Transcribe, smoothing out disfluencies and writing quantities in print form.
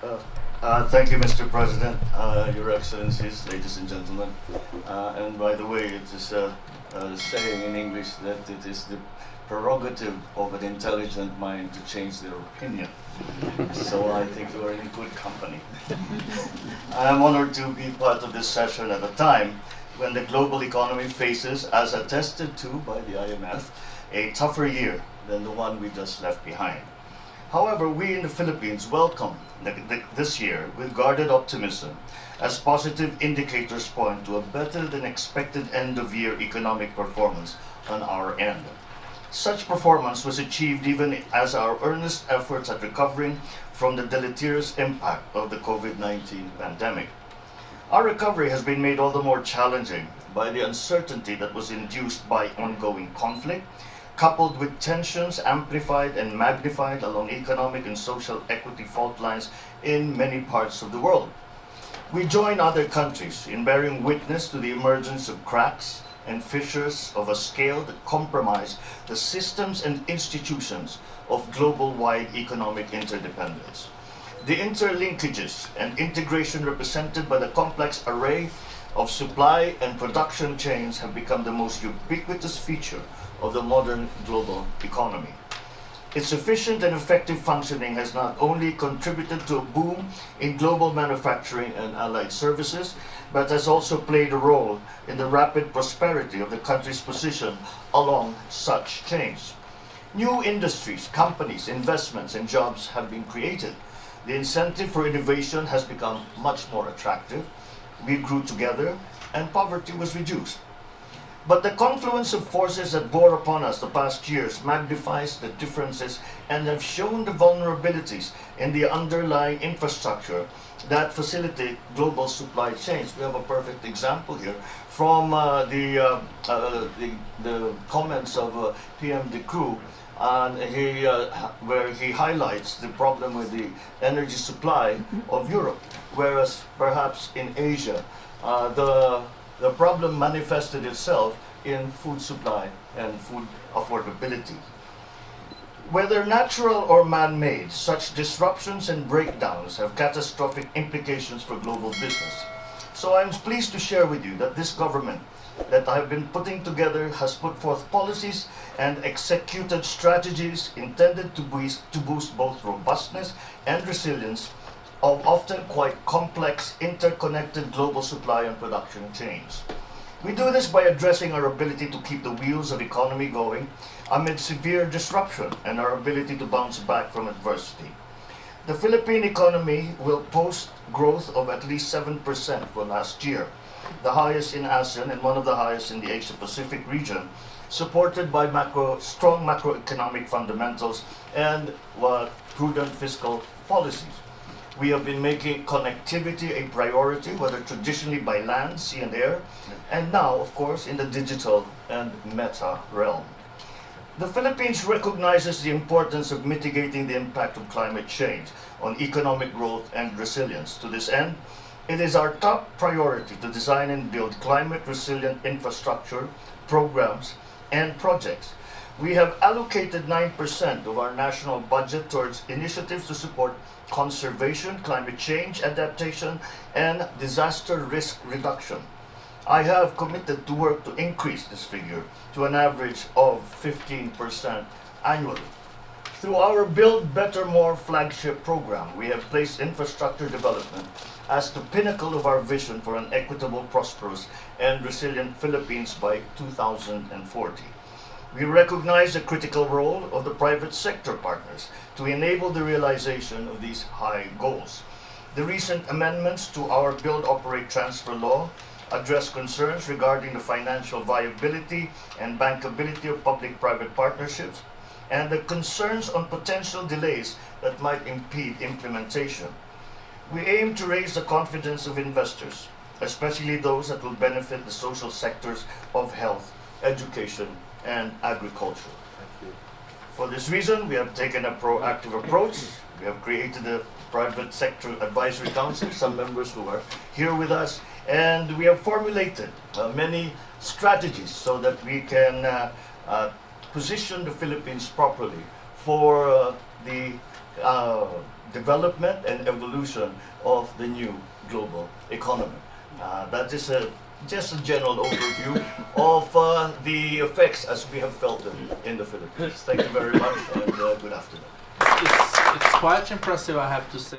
Uh, Thank you, Mr. President, Your Excellencies, ladies and gentlemen. And by the way, it is a saying in English that it is the prerogative of an intelligent mind to change their opinion. So I think you are in good company. I am honored to be part of this session at a time when the global economy faces, as attested to by the IMF, a tougher year than the one we just left behind. However, we in the Philippines welcome this year with guarded optimism, as positive indicators point to a better than expected end-of-year economic performance on our end. Such performance was achieved even as our earnest efforts at recovering from the deleterious impact of the COVID-19 pandemic. Our recovery has been made all the more challenging by the uncertainty that was induced by ongoing conflict, coupled with tensions amplified and magnified along economic and social equity fault lines in many parts of the world. We join other countries in bearing witness to the emergence of cracks and fissures of a scale that compromise the systems and institutions of global-wide economic interdependence. The interlinkages and integration represented by the complex array of supply and production chains have become the most ubiquitous feature of the modern global economy. Its efficient and effective functioning has not only contributed to a boom in global manufacturing and allied services, but has also played a role in the rapid prosperity of the country's position along such chains. New industries, companies, investments, and jobs have been created. The incentive for innovation has become much more attractive. We grew together, and poverty was reduced. But the confluence of forces that bore upon us the past years magnifies the differences and have shown the vulnerabilities in the underlying infrastructure that facilitate global supply chains. We have a perfect example here from the comments of PM De Croo, where he highlights the problem with the energy supply of Europe, whereas perhaps in Asia, the problem manifested itself in food supply and food affordability. Whether natural or man-made, such disruptions and breakdowns have catastrophic implications for global business. So I'm pleased to share with you that this government that I have been putting together has put forth policies and executed strategies intended to boost both robustness and resilience of often quite complex, interconnected global supply and production chains. We do this by addressing our ability to keep the wheels of economy going amid severe disruption and our ability to bounce back from adversity. The Philippine economy will post growth of at least 7% for last year, the highest in ASEAN and one of the highest in the Asia-Pacific region, supported by strong macroeconomic fundamentals and prudent fiscal policies. We have been making connectivity a priority, whether traditionally by land, sea, and air, and now, of course, in the digital and meta realm. The Philippines recognizes the importance of mitigating the impact of climate change on economic growth and resilience. To this end, it is our top priority to design and build climate-resilient infrastructure, programs, and projects. We have allocated 9% of our national budget towards initiatives to support conservation, climate change adaptation, and disaster risk reduction. I have committed to work to increase this figure to an average of 15% annually. Through our Build Better More flagship program, we have placed infrastructure development as the pinnacle of our vision for an equitable, prosperous, and resilient Philippines by 2040. We recognize the critical role of the private sector partners to enable the realization of these high goals. The recent amendments to our Build, Operate, Transfer law address concerns regarding the financial viability and bankability of public-private partnerships and the concerns on potential delays that might impede implementation. We aim to raise the confidence of investors, especially those that will benefit the social sectors of health, education, and agriculture. For this reason, we have taken a proactive approach. We have created a private sector advisory council, some members who are here with us, and we have formulated many strategies so that we can position the Philippines properly for the development and evolution of the new global economy. That is just a general overview of the effects as we have felt them in the Philippines. Thank you very much, and good afternoon. It's quite impressive, I have to say.